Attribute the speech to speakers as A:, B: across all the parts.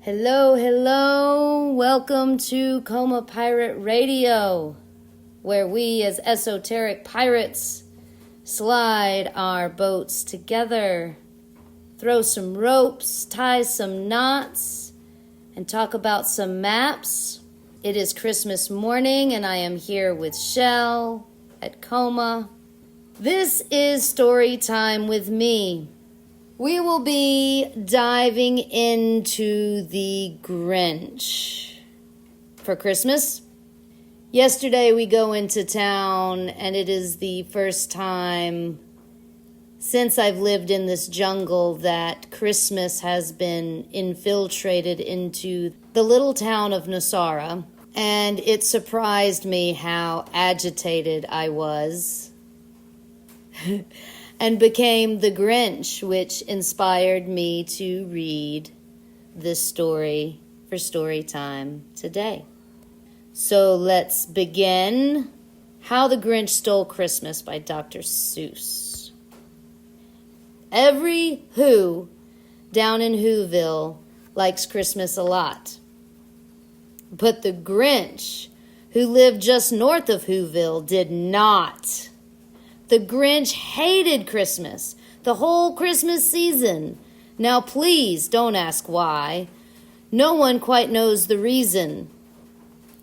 A: Hello, hello. Welcome to Coma Pirate Radio, where we as esoteric pirates slide our boats together, throw some ropes, tie some knots, and talk about some maps. It is Christmas morning, and I am here with Chelle at Coma. This is story time with me. We will be diving into the Grinch for Christmas. Yesterday we go into town, and it is the first time since I've lived in this jungle that Christmas has been infiltrated into the little town of Nosara, and it surprised me how agitated I was. And became the Grinch, which inspired me to read this story for story time today. So let's begin. How the Grinch Stole Christmas by Dr. Seuss. Every Who down in Whoville likes Christmas a lot. But the Grinch, who lived just north of Whoville, did not. The Grinch hated Christmas, the whole Christmas season. Now please don't ask why. No one quite knows the reason.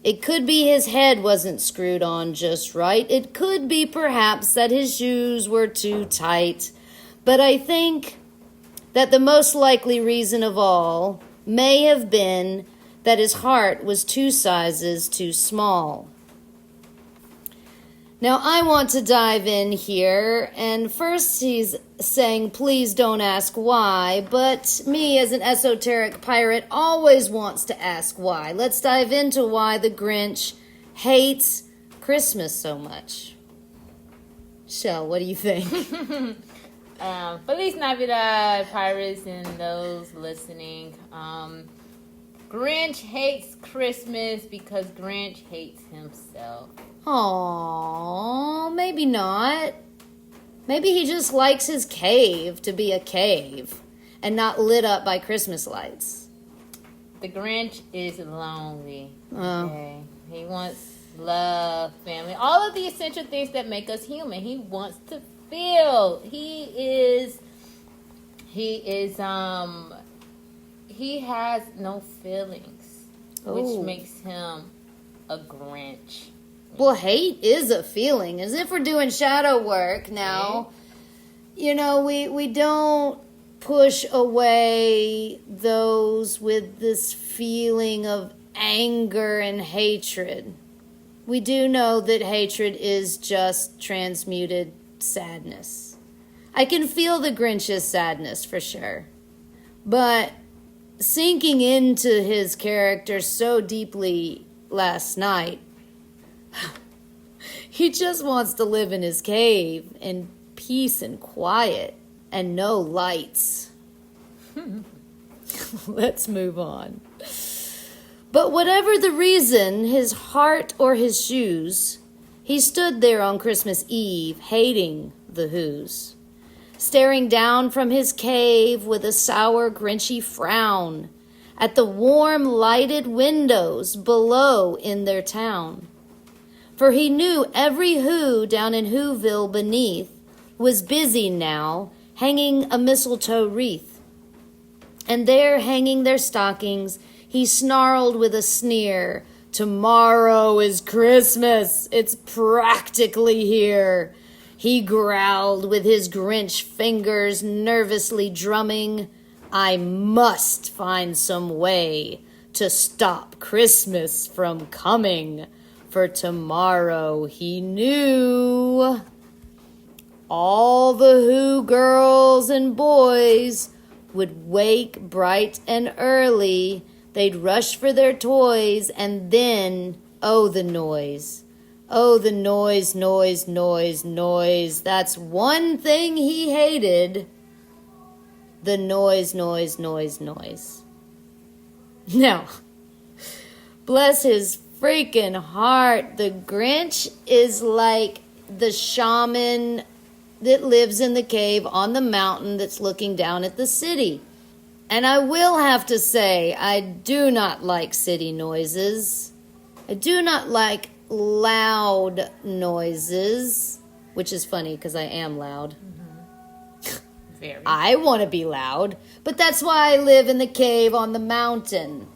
A: It could be his head wasn't screwed on just right. It could be perhaps that his shoes were too tight. But I think that the most likely reason of all may have been that his heart was 2 sizes too small. Now, I want to dive in here, and first he's saying, please don't ask why, but me as an esoteric pirate always wants to ask why. Let's dive into why the Grinch hates Christmas so much. Chelle, what do you think?
B: Feliz Navidad, pirates and those listening. Grinch hates Christmas because Grinch hates himself.
A: Aww, maybe not. Maybe he just likes his cave to be a cave and not lit up by Christmas lights.
B: The Grinch is lonely.
A: Oh.
B: Okay? He wants love, family, all of the essential things that make us human. He wants to feel. He has no feelings, which makes him a Grinch.
A: Well, hate is a feeling. As if we're doing shadow work now. Yeah. You know, we don't push away those with this feeling of anger and hatred. We do know that hatred is just transmuted sadness. I can feel the Grinch's sadness for sure. But sinking into his character so deeply last night, he just wants to live in his cave in peace and quiet and no lights. Let's move on. But whatever the reason, his heart or his shoes, he stood there on Christmas Eve hating the Whos, staring down from his cave with a sour, Grinchy frown at the warm, lighted windows below in their town. For he knew every Who down in Whoville beneath was busy now hanging a mistletoe wreath. And there, hanging their stockings, he snarled with a sneer, "Tomorrow is Christmas. It's practically here." He growled with his Grinch fingers nervously drumming, "I must find some way to stop Christmas from coming. For tomorrow, he knew, all the Who girls and boys would wake bright and early. They'd rush for their toys, and then, oh, the noise. Oh, the noise, noise, noise, noise. That's one thing he hated. The noise, noise, noise, noise." Now, bless his freaking heart, the Grinch is like the shaman that lives in the cave on the mountain that's looking down at the city. And I will have to say, I do not like city noises. I do not like loud noises, which is funny because I am loud.
B: Very.
A: I want to be loud, but that's why I live in the cave on the mountain,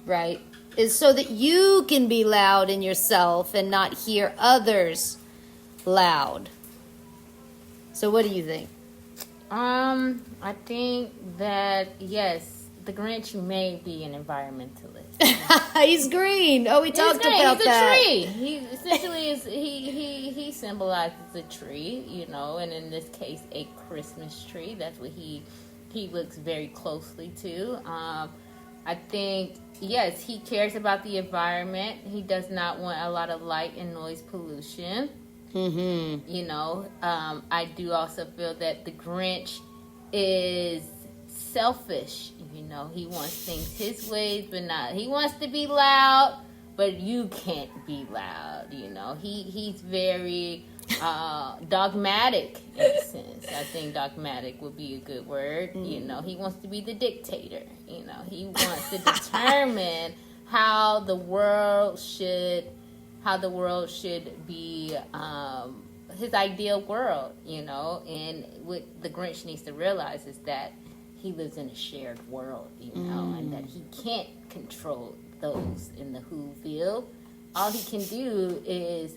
A: right? Is so that you can be loud in yourself and not hear others loud. So what do you think?
B: I think that, yes, the Grinch may be an environmentalist.
A: He's green. Oh, we talked about
B: He's
A: that.
B: a tree. He essentially is. He symbolizes a tree, you know, and in this case, a Christmas tree. That's what he looks very closely to. I think, yes, he cares about the environment. He does not want a lot of light and noise pollution.
A: Mm-hmm.
B: You know, I do also feel that the Grinch is selfish. You know, he wants things his ways, but not. He wants to be loud, but you can't be loud. You know, he's very dogmatic in a sense. I think dogmatic would be a good word. You know, he wants to be the dictator. You know, he wants to determine how the world should be, his ideal world, you know. And what the Grinch needs to realize is that he lives in a shared world, you know, and that he can't control those in the Whoville. All he can do is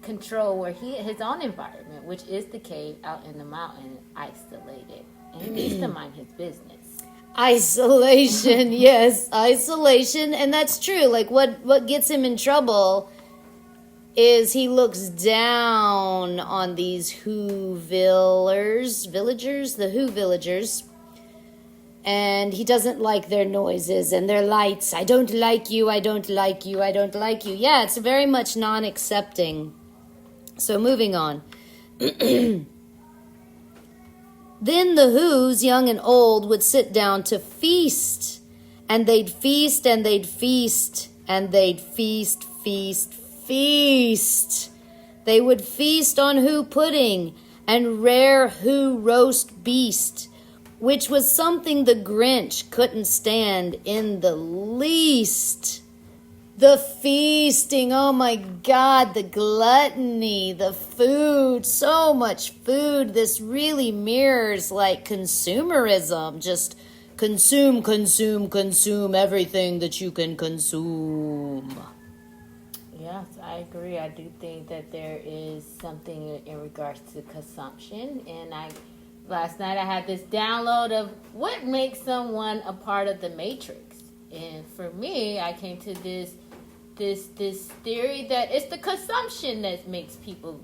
B: control his own environment, which is the cave out in the mountain, isolated, and he needs to mind his business.
A: Isolation, yes, isolation, and that's true. Like what gets him in trouble is he looks down on these villagers, the Who villagers, and he doesn't like their noises and their lights. I don't like you, I don't like you, I don't like you. Yeah, it's very much non-accepting. So moving on. Then the Whos, young and old, would sit down to feast. And they'd feast, and they'd feast, and they'd feast, feast, feast. They would feast on Who pudding and rare Who roast beast, which was something the Grinch couldn't stand in the least. The feasting, oh my God, the gluttony, the food, so much food. This really mirrors like consumerism. Just consume, consume, consume everything that you can consume.
B: Yes, I agree. I do think that there is something in regards to consumption. And last night I had this download of what makes someone a part of the Matrix. And for me, I came to this theory that it's the consumption that makes people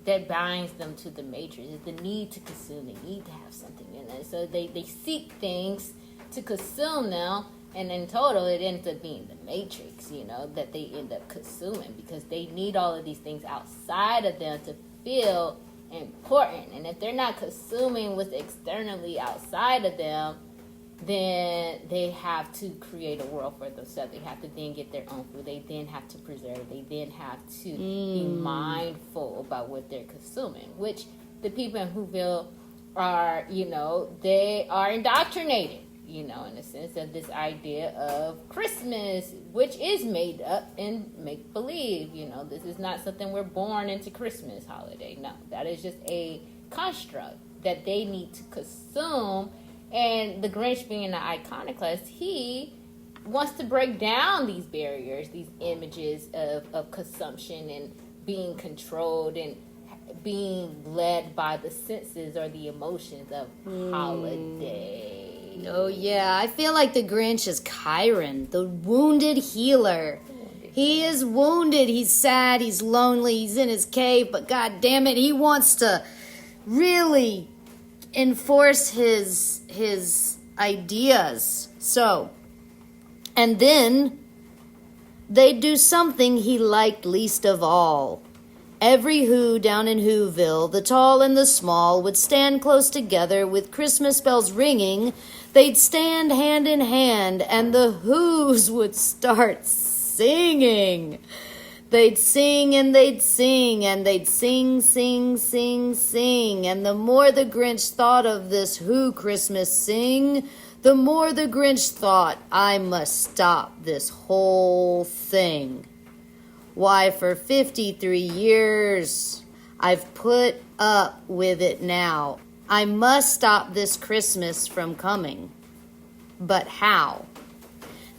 B: that binds them to the Matrix. It's the need to consume. They need to have something in it. So they seek things to consume them, and in total it ends up being the Matrix, you know, that they end up consuming because they need all of these things outside of them to feel important. And if they're not consuming what's externally outside of them, then they have to create a world for themselves. They have to then get their own food. They then have to preserve. They then have to be mindful about what they're consuming, which the people in Whoville are, you know, they are indoctrinated, you know, in the sense of this idea of Christmas, which is made up and make-believe. You know, this is not something we're born into Christmas holiday. No, that is just a construct that they need to consume. And the Grinch, being an iconoclast, he wants to break down these barriers, these images of consumption and being controlled and being led by the senses or the emotions of holiday.
A: Oh, yeah. I feel like the Grinch is Chiron, the wounded healer. He is wounded. He's sad. He's lonely. He's in his cave. But God damn it, he wants to really enforce his ideas. So, and then they'd do something he liked least of all. Every Who down in Whoville, the tall and the small, would stand close together with Christmas bells ringing. They'd stand hand in hand, and the Whos would start singing. They'd sing and they'd sing and they'd sing, sing, sing, sing. And the more the Grinch thought of this Who Christmas sing, the more the Grinch thought, I must stop this whole thing. Why, for 53 years, I've put up with it now. I must stop this Christmas from coming. But how?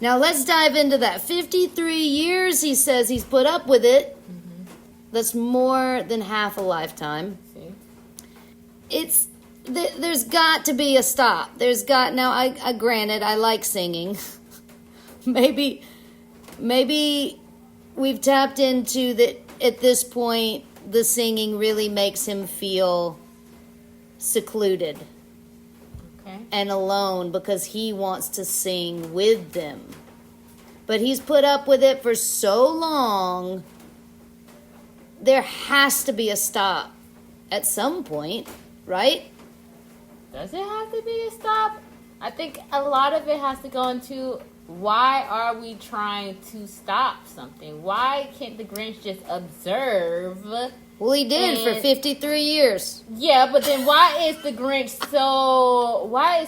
A: Now let's dive into that. 53 years, he says he's put up with it. Mm-hmm. That's more than half a lifetime. See? There's got to be a stop. Now I granted, I like singing. maybe we've tapped into that at this point, the singing really makes him feel secluded. And alone because he wants to sing with them. But he's put up with it for so long, there has to be a stop at some point, right?
B: Does it have to be a stop? I think a lot of it has to go into why are we trying to stop something? Why can't the Grinch just observe?
A: Well, he did for 53 years.
B: Yeah, but then why is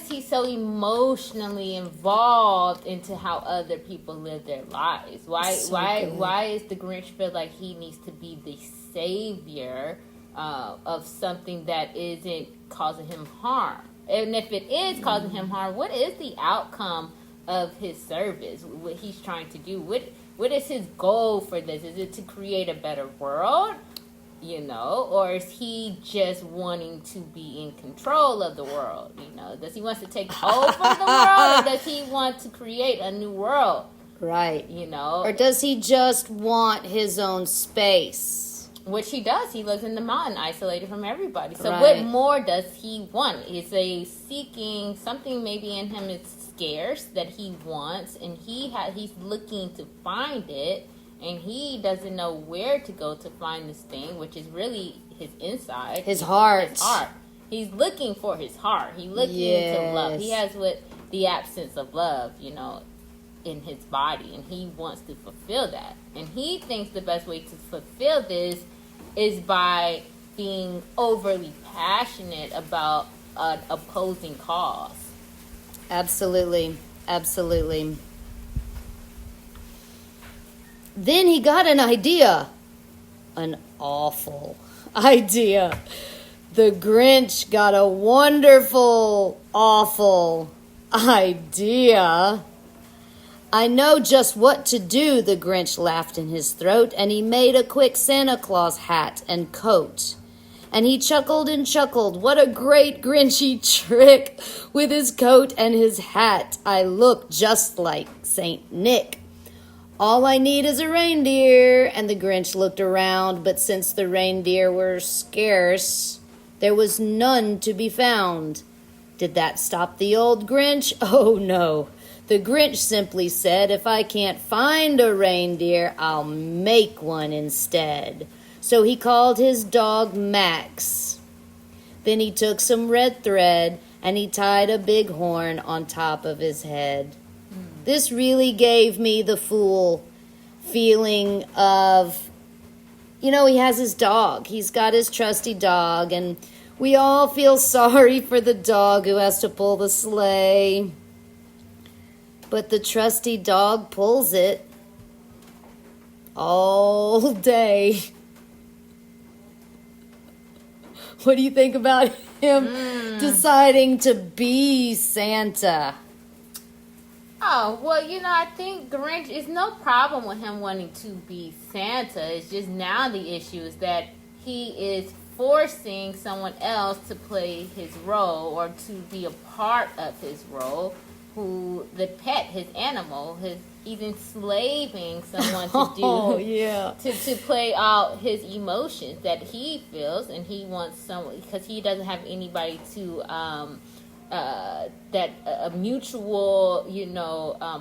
B: he so emotionally involved into how other people live their lives? Why is the Grinch feel like he needs to be the savior of something that isn't causing him harm? And if it is causing him harm, what is the outcome of his service? What he's trying to do? What is his goal for this? Is it to create a better world? Or is he just wanting to be in control of the world? Does he want to take over the world, or does he want to create a new world?
A: Right. Or does he just want his own space?
B: Which he does. He lives in the mountain, isolated from everybody. So
A: right.
B: What more does he want? Is a seeking something maybe in him is scarce that he wants, and he's looking to find it. And he doesn't know where to go to find this thing, which is really his inside.
A: His heart.
B: His heart. He's looking for his heart. He's looking to love. He has the absence of love, in his body. And he wants to fulfill that. And he thinks the best way to fulfill this is by being overly passionate about an opposing cause.
A: Absolutely. Absolutely. Then he got an idea. An awful idea. The Grinch got a wonderful, awful idea. I know just what to do, the Grinch laughed in his throat, and he made a quick Santa Claus hat and coat. And he chuckled and chuckled. What a great Grinchy trick with his coat and his hat. I look just like Saint Nick. All I need is a reindeer. And the Grinch looked around, but since the reindeer were scarce, there was none to be found. Did that stop the old Grinch? Oh, no. The Grinch simply said, if I can't find a reindeer, I'll make one instead. So he called his dog Max. Then he took some red thread and he tied a big horn on top of his head. This really gave me the fool feeling of, he has his dog. He's got his trusty dog, and we all feel sorry for the dog who has to pull the sleigh. But the trusty dog pulls it all day. What do you think about him deciding to be Santa?
B: Oh, well, I think Grinch is no problem with him wanting to be Santa. It's just now the issue is that he is forcing someone else to play his role or to be a part of his role, who the pet, his animal, he's enslaving someone to play out his emotions that he feels, and he wants someone, because he doesn't have anybody to a mutual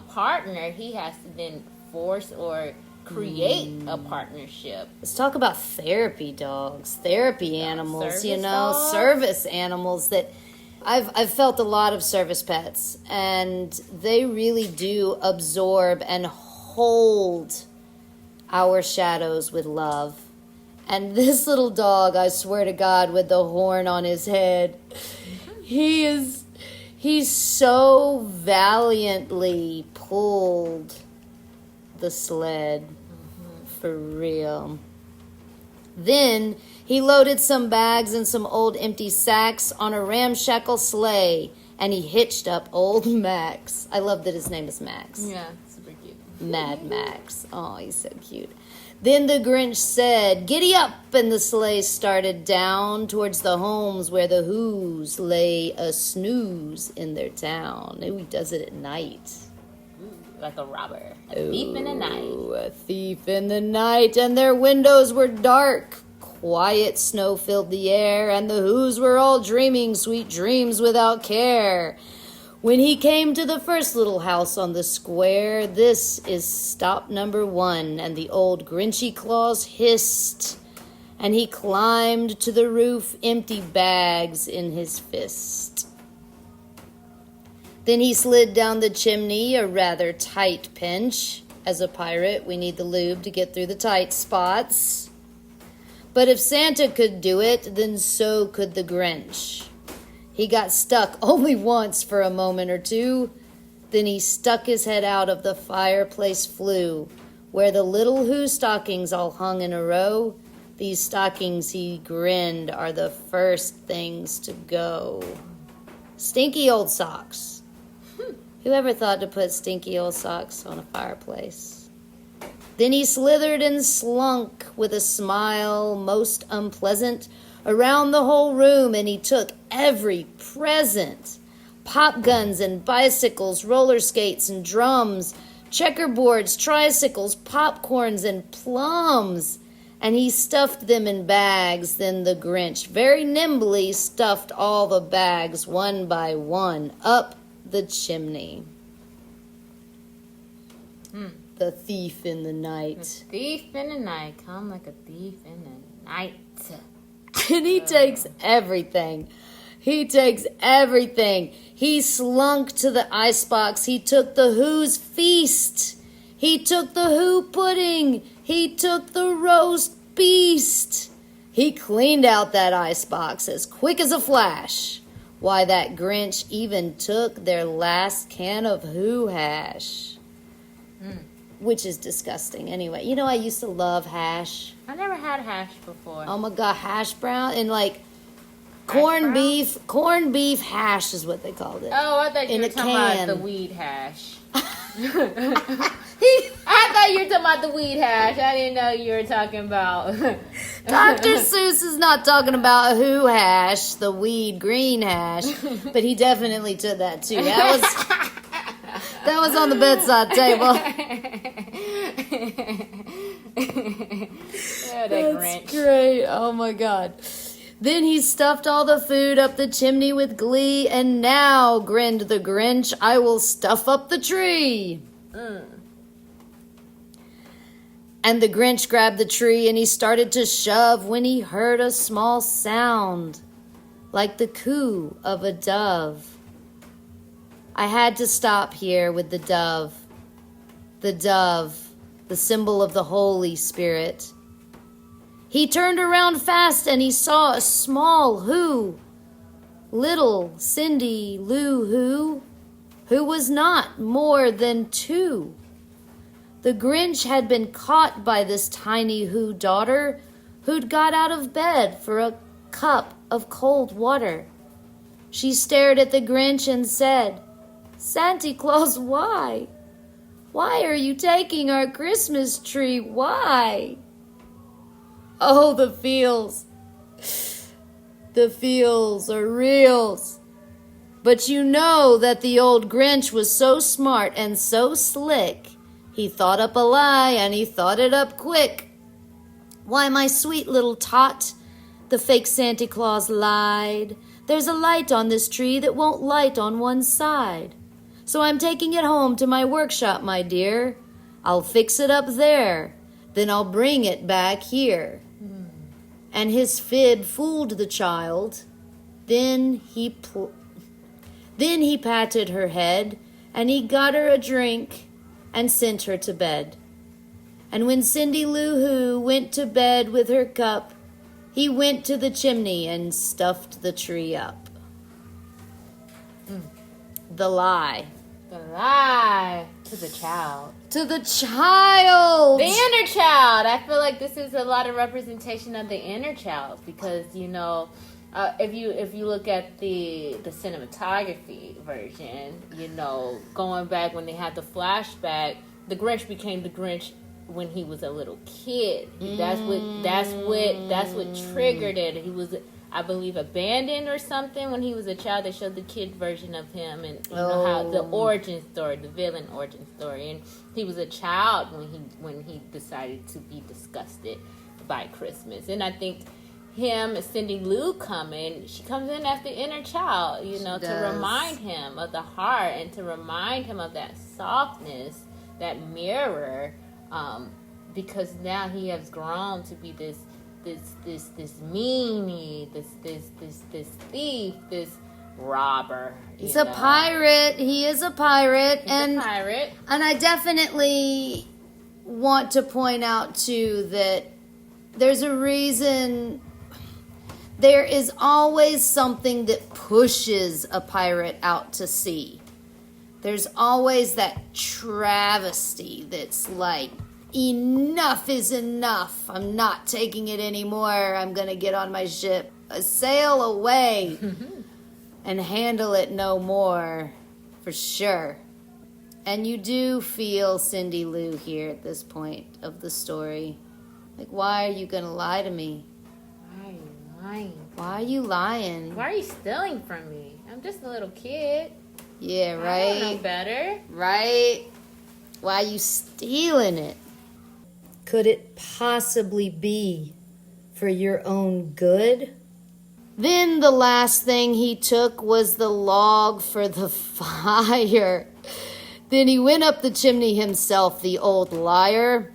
B: partner. He has to then force or create a partnership.
A: Let's talk about therapy dogs, therapy animals,
B: dogs.
A: Service animals that I've felt a lot of service pets, and they really do absorb and hold our shadows with love. And this little dog, I swear to God, with the horn on his head, he's so valiantly pulled the sled. For real. Then he loaded some bags and some old empty sacks on a ramshackle sleigh, and he hitched up old Max. I love that his name is Max.
B: Yeah, super cute.
A: Mad Max. Oh, he's so cute. Then the Grinch said, "Giddy up," and the sleigh started down towards the homes where the Who's lay a snooze in their town. Ooh, he does it at night.
B: Like a robber. A thief in the night.
A: A thief in the night, and their windows were dark. Quiet snow filled the air, and the Who's were all dreaming sweet dreams without care. When he came to the first little house on the square, "This is stop number 1, and the old Grinchy claws hissed, and he climbed to the roof, empty bags in his fist. Then he slid down the chimney, a rather tight pinch. As a pirate, we need the lube to get through the tight spots. But if Santa could do it, then so could the Grinch. He got stuck only once for a moment or two. Then he stuck his head out of the fireplace flue, where the little Who stockings all hung in a row. These stockings, he grinned, are the first things to go. Stinky old socks. Whoever thought to put stinky old socks on a fireplace? Then he slithered and slunk with a smile most unpleasant around the whole room, and he took every present. Pop guns and bicycles, roller skates and drums, checkerboards, tricycles, popcorns and plums. And he stuffed them in bags. Then the Grinch very nimbly stuffed all the bags one by one up the chimney. The thief in the night.
B: The thief in the night. Come like a thief in the night.
A: And he takes everything. He takes everything. He slunk to the icebox. He took the Who's feast. He took the Who pudding. He took the roast beast. He cleaned out that icebox as quick as a flash. Why, that Grinch even took their last can of Who hash. Which is disgusting anyway. You know, I used to love hash.
B: I never had hash before.
A: Oh my God, hash brown and like corned beef hash is what they called it.
B: Oh, I thought you
A: In
B: were
A: a
B: talking
A: can.
B: about the weed hash. I thought you were talking about the weed hash. I didn't know you were talking about...
A: Dr. Seuss is not talking about Who hash, the weed green hash, but he definitely took that too. That was on the bedside table.
B: Oh,
A: That's
B: Grinch.
A: great. Oh my God. Then he stuffed all the food up the chimney with glee, and now, grinned the Grinch, I will stuff up the tree. And the Grinch grabbed the tree and he started to shove when he heard a small sound, like the coo of a dove. I had to stop here with the dove. The dove, the symbol of the Holy Spirit. He turned around fast and he saw a small Who. Little Cindy Lou who was not more than 2. The Grinch had been caught by this tiny Who daughter who'd got out of bed for a cup of cold water. She stared at the Grinch and said, "Santa Claus, why? Why are you taking our Christmas tree? Why?" Oh, the feels. The feels are reals. But you know that the old Grinch was so smart and so slick. He thought up a lie and he thought it up quick. "Why, my sweet little tot," the fake Santa Claus lied, "there's a light on this tree that won't light on one side. So I'm taking it home to my workshop, my dear. I'll fix it up there. Then I'll bring it back here." And his fib fooled the child. Then he patted her head, and he got her a drink and sent her to bed. And when Cindy Lou Who went to bed with her cup, he went to the chimney and stuffed the tree up. The lie.
B: The lie to the child.
A: To the child.
B: The inner child. I feel like this is a lot of representation of the inner child because, you know, if you look at the cinematography version, you know, going back when they had the flashback, the Grinch became the Grinch when he was a little kid. That's what triggered it. He was, I believe, abandoned or something when he was a child. They showed the kid version of him and you know how the origin story, the villain origin story, and he was a child when he decided to be disgusted by Christmas. And I think him, Cindy Lou she comes in as the inner child, you know, to remind him of the heart and to remind him of that softness, that mirror, because now he has grown to be this meanie, this thief, this robber.
A: He's a pirate. He is a pirate.
B: He's a pirate.
A: And I definitely want to point out too that there's a reason. There is always something that pushes a pirate out to sea. There's always that travesty that's like, enough is enough. I'm not taking it anymore. I'm going to get on my ship, sail away, and handle it no more, for sure. And you do feel Cindy Lou here at this point of the story. Like, why are you going to lie to me?
B: Why are you lying?
A: Why are you lying?
B: Why are you stealing from me? I'm just a little kid.
A: Yeah, right?
B: I don't know better.
A: Right? Why are you stealing it? Could it possibly be for your own good? Then the last thing he took was the log for the fire. Then he went up the chimney himself, the old liar.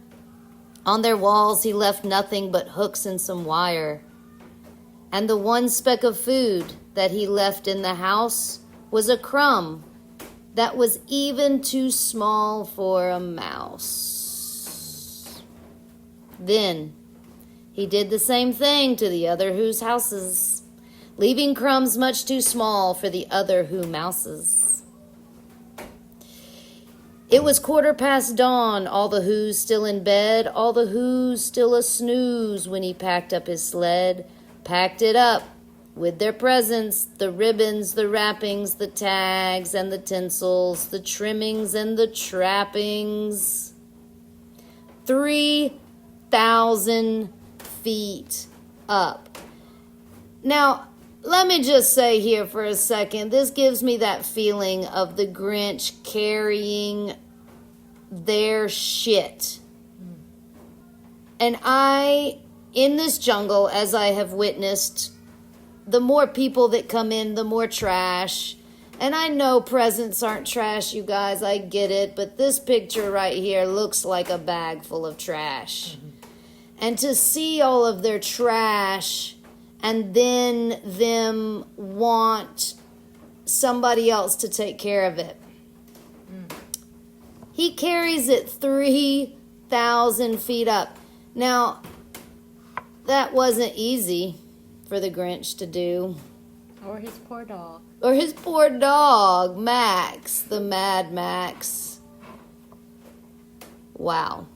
A: On their walls he left nothing but hooks and some wire. And the one speck of food that he left in the house was a crumb that was even too small for a mouse. Then he did the same thing to the other whose houses, leaving crumbs much too small for the other who mouses. It was 15:15 dawn, all the who's still in bed, all the who's still a snooze when he packed up his sled, packed it up with their presents, the ribbons, the wrappings, the tags and the tinsels, the trimmings and the trappings. 3,000 feet up. Now, let me just say here for a second, this gives me that feeling of the Grinch carrying their shit. And in this jungle, as I have witnessed, the more people that come in, the more trash. And I know presents aren't trash, you guys, I get it, but this picture right here looks like a bag full of trash. And to see all of their trash and then them want somebody else to take care of it. He carries it 3,000 feet up. Now, that wasn't easy for the Grinch to do.
B: Or his poor dog.
A: Or his poor dog, Max, the Mad Max. Wow.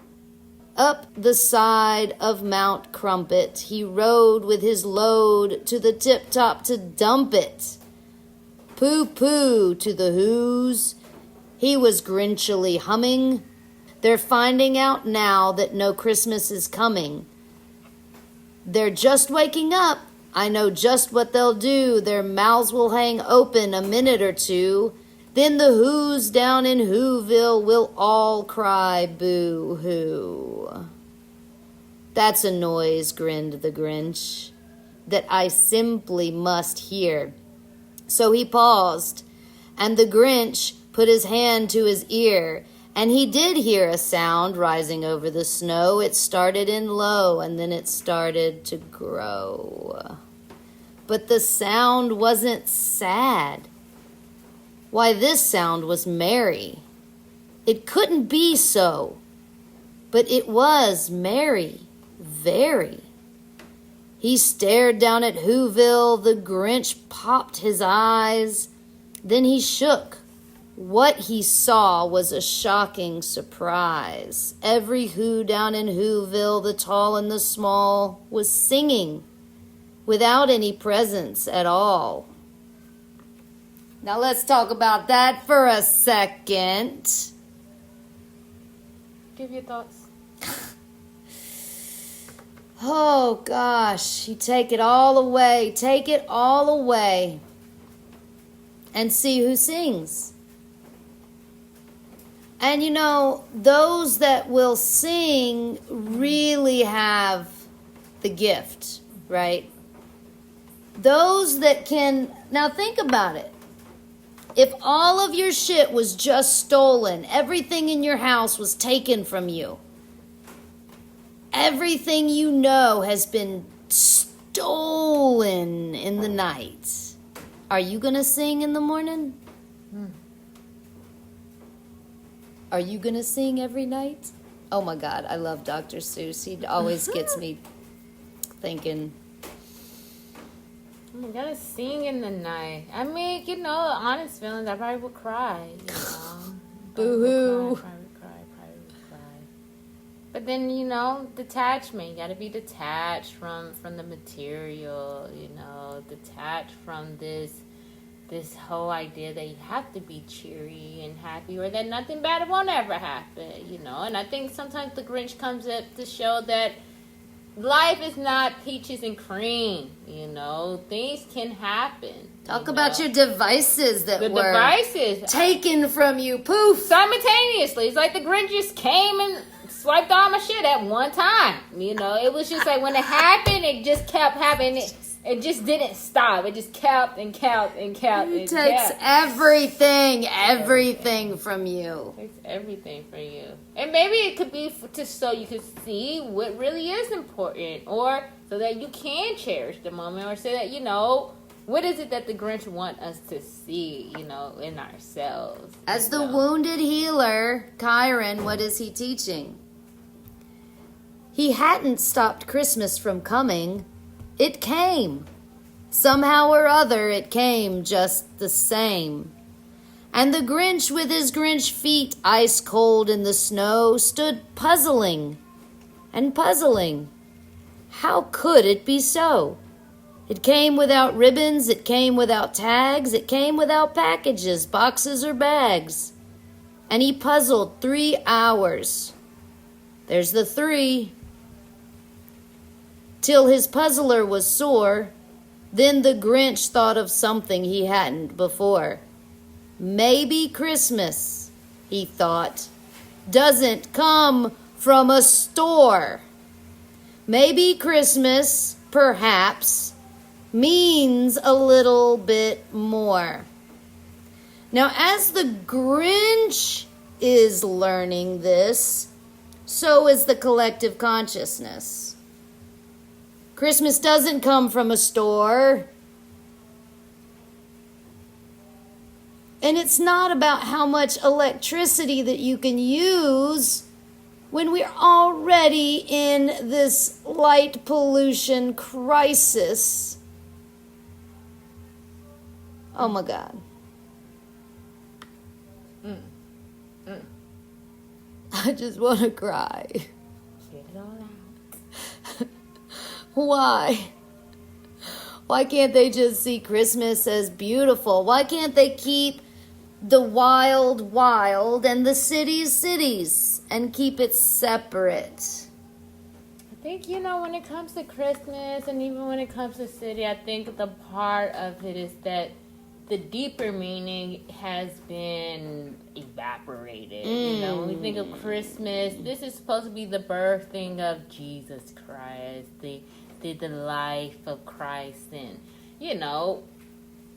A: Up the side of Mount Crumpet, he rode with his load to the tip-top to dump it. Pooh-pooh to the who's. He was grinchily humming. They're finding out now that no Christmas is coming. They're just waking up. I know just what they'll do. Their mouths will hang open a minute or two. Then the who's down in Whoville will all cry boo-hoo. That's a noise, grinned the Grinch, that I simply must hear. So he paused, and the Grinch put his hand to his ear, and he did hear a sound rising over the snow. It started in low, and then it started to grow. But the sound wasn't sad. Why, this sound was merry. It couldn't be so. but it was merry, very. He stared down at Whoville. The Grinch popped his eyes. Then he shook. What he saw was a shocking surprise. Every Who down in Whoville, the tall and the small, was singing without any presents at all. Now let's talk about that for a second.
B: Give your thoughts.
A: Oh gosh, you take it all away, and see who sings. And you know, those that will sing really have the gift, right? Those that can, now think about it. If all of your shit was just stolen, everything in your house was taken from you, everything you know has been stolen in the night, are you going to sing in the morning? Are you going to sing every night? Oh my God, I love Dr. Seuss. He always gets me thinking.
B: I'm gonna sing in the night. I mean, you know, honest feelings, I probably would cry, you know.
A: Boo-hoo.
B: Probably would cry. But then, you know, detachment. You gotta be detached from the material, you know, detached from this whole idea that you have to be cheery and happy or that nothing bad won't ever happen, you know. And I think sometimes the Grinch comes up to show that life is not peaches and cream, you know. Things can happen.
A: Talk about your devices that were
B: devices
A: taken from you. Poof.
B: Simultaneously. It's like the Grinch just came and swiped all my shit at one time. You know, it was just like when it happened, it just kept happening. It just didn't stop. It just kept and kept and kept.
A: It takes everything from you.
B: It takes everything from you. And maybe it could be just so you can see what really is important, or so that you can cherish the moment, or so that, you know, what is it that the Grinch want us to see, you know, in ourselves.
A: As the wounded healer, Chiron, what is he teaching? He hadn't stopped Christmas from coming. It came. Somehow or other, it came just the same. And the Grinch, with his Grinch feet ice cold in the snow, stood puzzling and puzzling. How could it be so? It came without ribbons, it came without tags, it came without packages, boxes, or bags. And he puzzled 3 hours. There's the 3. Till his puzzler was sore. Then the Grinch thought of something he hadn't before. Maybe Christmas, he thought, doesn't come from a store. Maybe Christmas, perhaps, means a little bit more. Now, as the Grinch is learning this, so is the collective consciousness. Christmas doesn't come from a store. And it's not about how much electricity that you can use when we're already in this light pollution crisis. Oh my God. I just want to cry.
B: Get it all out.
A: Why? Why can't they just see Christmas as beautiful? Why can't they keep the wild wild and the cities and keep it separate?
B: I think, you know, when it comes to Christmas and even when it comes to city, I think the part of it is that the deeper meaning has been evaporated. You know, when we think of Christmas, this is supposed to be the birthing of Jesus Christ, the life of Christ. And, you know,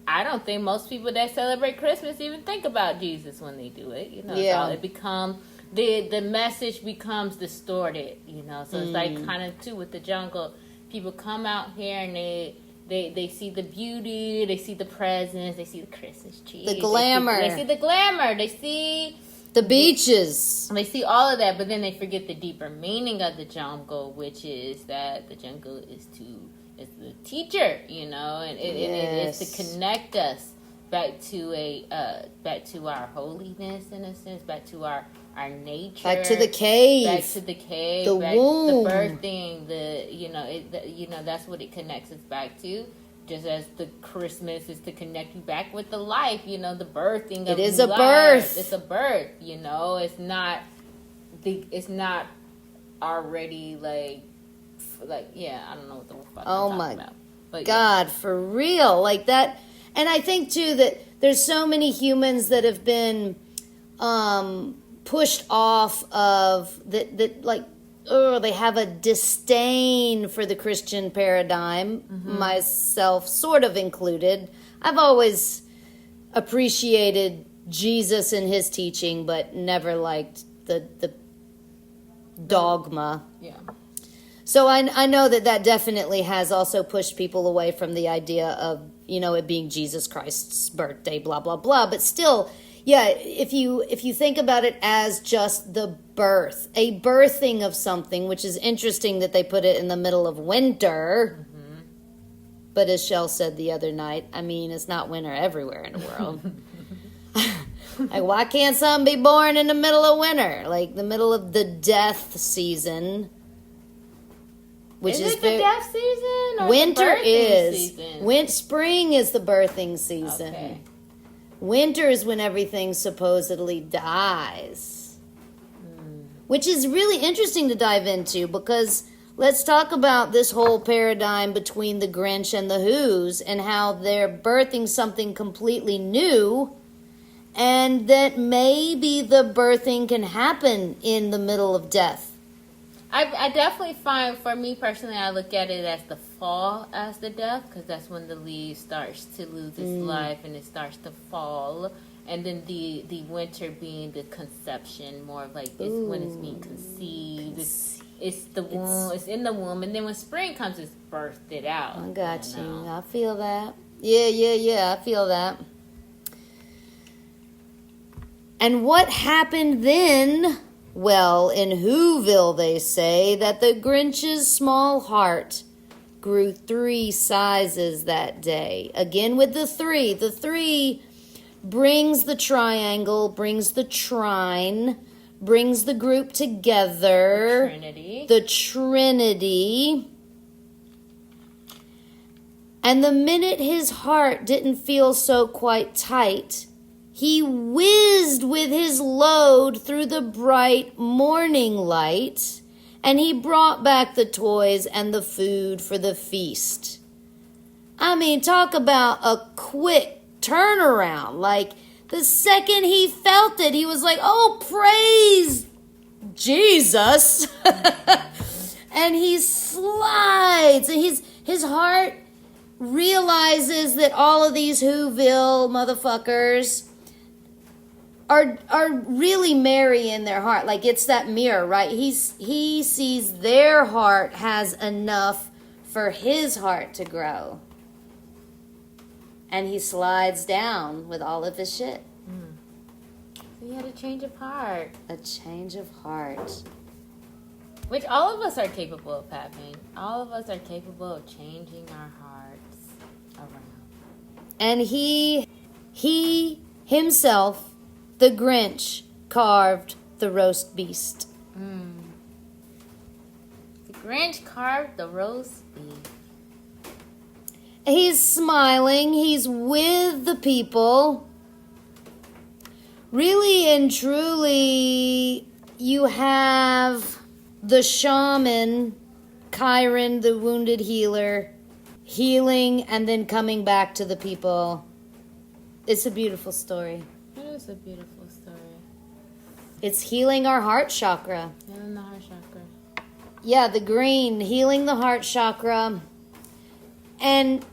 B: I don't think most people that celebrate Christmas even think about Jesus when they do it. You know,
A: yeah.
B: So it becomes, the message becomes distorted, you know. So it's like kind of too with the jungle. People come out here and they see the beauty, they see the presents, they see the Christmas tree.
A: The glamour.
B: They see the glamour. They see
A: The beaches.
B: They see all of that, but then they forget the deeper meaning of the jungle, which is that the jungle is the teacher, you know, and it is to connect us back to our holiness, in a sense, back to our nature,
A: back to the cave,
B: the
A: womb,
B: the birthing, that's what it connects us back to. Just as the Christmas is to connect you back with the life, you know, the birthing of
A: it is
B: new
A: a
B: life.
A: birth.
B: It's a birth, you know. It's not already like I don't know what the fuck I'm talking about. But
A: God, for real, like that. And I think too that there's so many humans that have been pushed off of that like. Oh, they have a disdain for the Christian paradigm, myself sort of included. I've always appreciated Jesus and his teaching, but never liked the dogma.
B: Yeah.
A: So I know that definitely has also pushed people away from the idea of, you know, it being Jesus Christ's birthday, blah, blah, blah. But still, yeah, if you think about it as just the birth, a birthing of something, which is interesting that they put it in the middle of winter. Mm-hmm. But as Chelle said the other night, I mean, it's not winter everywhere in the world. Like, why can't something be born in the middle of winter? Like, the middle of the death season. Which is
B: it the death season? Or
A: winter
B: the
A: is.
B: season?
A: Spring is the birthing season.
B: Okay.
A: Winter is when everything supposedly dies. Which is really interesting to dive into, because let's talk about this whole paradigm between the Grinch and the Who's and how they're birthing something completely new, and that maybe the birthing can happen in the middle of death.
B: I definitely find, for me personally, I look at it as the fall as the death, because that's when the leaf starts to lose its life and it starts to fall. And then the winter being the conception, more of like it's when it's being conceived. It's the womb. It's in the womb, and then when spring comes, it's birthed it out.
A: I got you. I feel that. Yeah. I feel that. And what happened then? Well, in Whoville, they say that the Grinch's small heart grew 3 sizes that day. Again with the 3. The 3 brings the triangle, brings the trine, brings the group together. The Trinity. And the minute his heart didn't feel so quite tight, he whizzed with his load through the bright morning light, and he brought back the toys and the food for the feast. I mean, talk about a quick turnaround. Like, the second he felt it, he was like, oh, praise Jesus. And he slides, and his heart realizes that all of these Whoville motherfuckers are really merry in their heart. Like, it's that mirror, right? He sees their heart has enough for his heart to grow. And he slides down with all of his shit.
B: So he had a change of heart.
A: A change of heart.
B: Which all of us are capable of having. All of us are capable of changing our hearts around.
A: And he himself, the Grinch, carved the roast beast.
B: The Grinch carved the roast beef.
A: He's smiling. He's with the people. Really and truly, you have the shaman, Chiron, the wounded healer, healing and then coming back to the people. It's a beautiful story.
B: It is a beautiful story.
A: It's healing our heart chakra.
B: Healing the heart chakra.
A: Yeah, the green, healing the heart chakra. And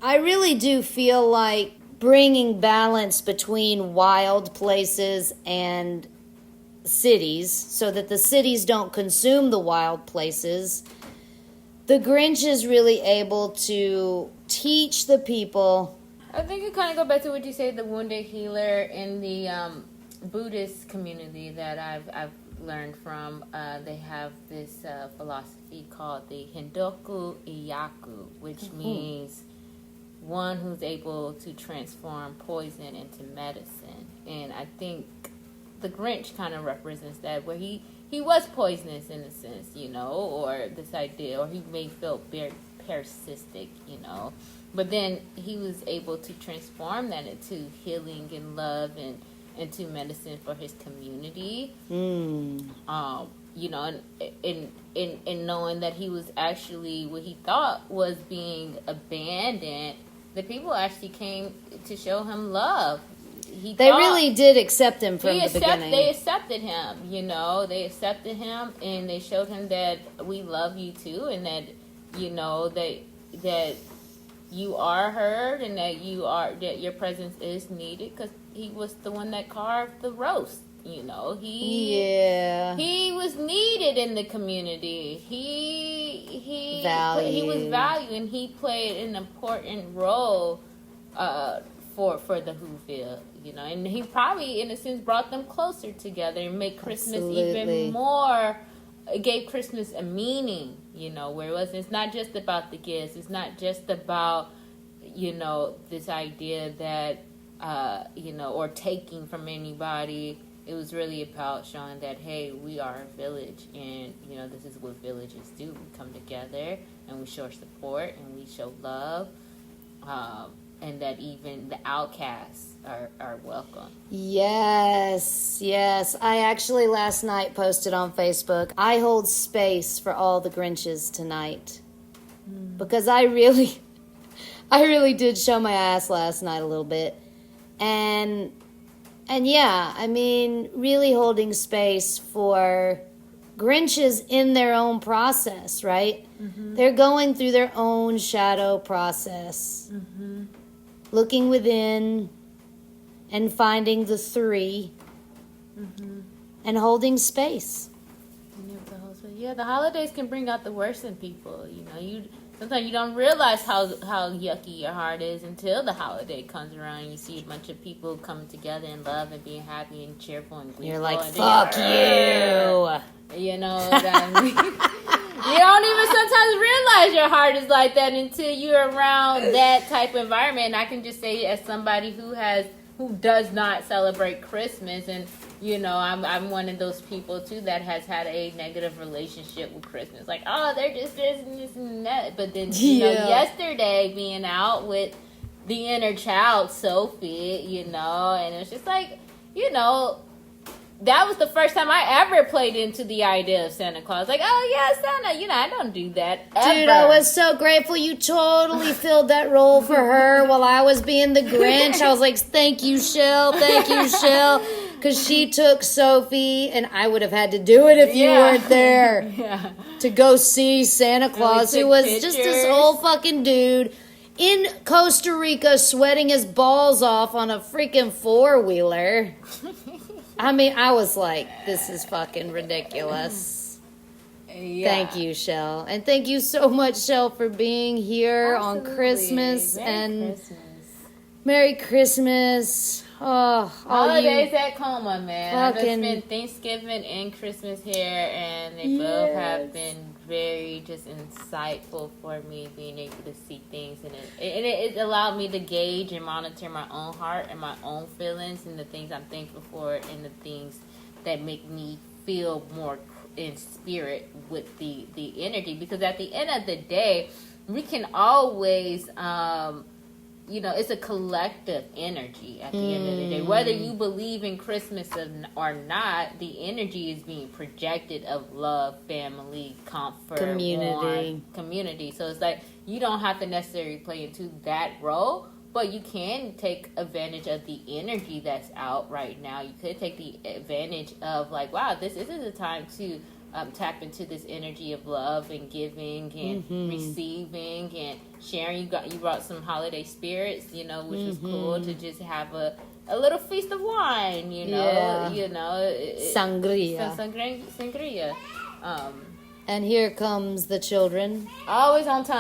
A: I really do feel like bringing balance between wild places and cities so that the cities don't consume the wild places. The Grinch is really able to teach the people.
B: I think you kind of go back to what you said, the wounded healer and the Buddhist community that I've learned from, they have this philosophy called the Hindoku Iyaku, which means one who's able to transform poison into medicine. And I think the Grinch kind of represents that, where he was poisonous in a sense, or this idea, or he may feel very parasitic, but then he was able to transform that into healing and love and into medicine for his community. In knowing that he was actually what he thought was being abandoned, the people actually came to show him love.
A: They really did accept him from the beginning.
B: They accepted him, They accepted him, and they showed him that we love you too, and that, that you are heard, and that your presence is needed, because he was the one that carved the roast. He was needed in the community. He was valued, and he played an important role for the Whoville, and he probably, in a sense, brought them closer together and made Christmas even more. It gave Christmas a meaning, where it's not just about the gifts. It's not just about, this idea that, or taking from anybody. It was really about showing that, hey, we are a village, and, this is what villages do. We come together, and we show support, and we show love, and that even the outcasts are welcome.
A: Yes. I actually last night posted on Facebook, I hold space for all the Grinches tonight. Because I really did show my ass last night a little bit. And yeah, I mean, really holding space for Grinches in their own process, right? They're going through their own shadow process. Looking within and finding the three and holding space.
B: Yeah, the holidays can bring out the worst in people. Sometimes you don't realize how yucky your heart is until the holiday comes around and you see a bunch of people coming together in love and being happy and cheerful and gleeful.
A: You're like, fuck you.
B: You know what I mean? You don't even sometimes realize your heart is like that until you're around that type of environment. And I can just say, as somebody who does not celebrate Christmas, and I'm one of those people too that has had a negative relationship with Christmas. Like, oh, they're just this and that. But then yesterday being out with the inner child, Sophie, and it was just like, that was the first time I ever played into the idea of Santa Claus. Like, oh, yeah, Santa. I don't do that ever.
A: Dude, I was so grateful you totally filled that role for her while I was being the Grinch. I was like, thank you, Chelle. Thank you, Chelle. Because she took Sophie, and I would have had to do it if you weren't there. To go see Santa Claus, who was just this old fucking dude in Costa Rica sweating his balls off on a freaking four-wheeler. I mean, I was like, this is fucking ridiculous. Yeah. Thank you, Chelle. And thank you so much, Chelle, for being here on Christmas. Merry Christmas. Oh,
B: holidays at Coma, man. I've spent Thanksgiving and Christmas here, and they both have been very just insightful for me, being able to see things, and it allowed me to gauge and monitor my own heart and my own feelings and the things I'm thankful for and the things that make me feel more in spirit with the energy. Because at the end of the day, we can always it's a collective energy at the end of the day. Whether you believe in Christmas or not, the energy is being projected of love, family, comfort, community. So it's like, you don't have to necessarily play into that role, but you can take advantage of the energy that's out right now. You could take the advantage of, like, wow, this isn't the time to tap into this energy of love and giving and receiving and sharing. You brought some holiday spirits, which was cool to just have a little feast of wine, sangria.
A: And here comes the children.
B: Always on time.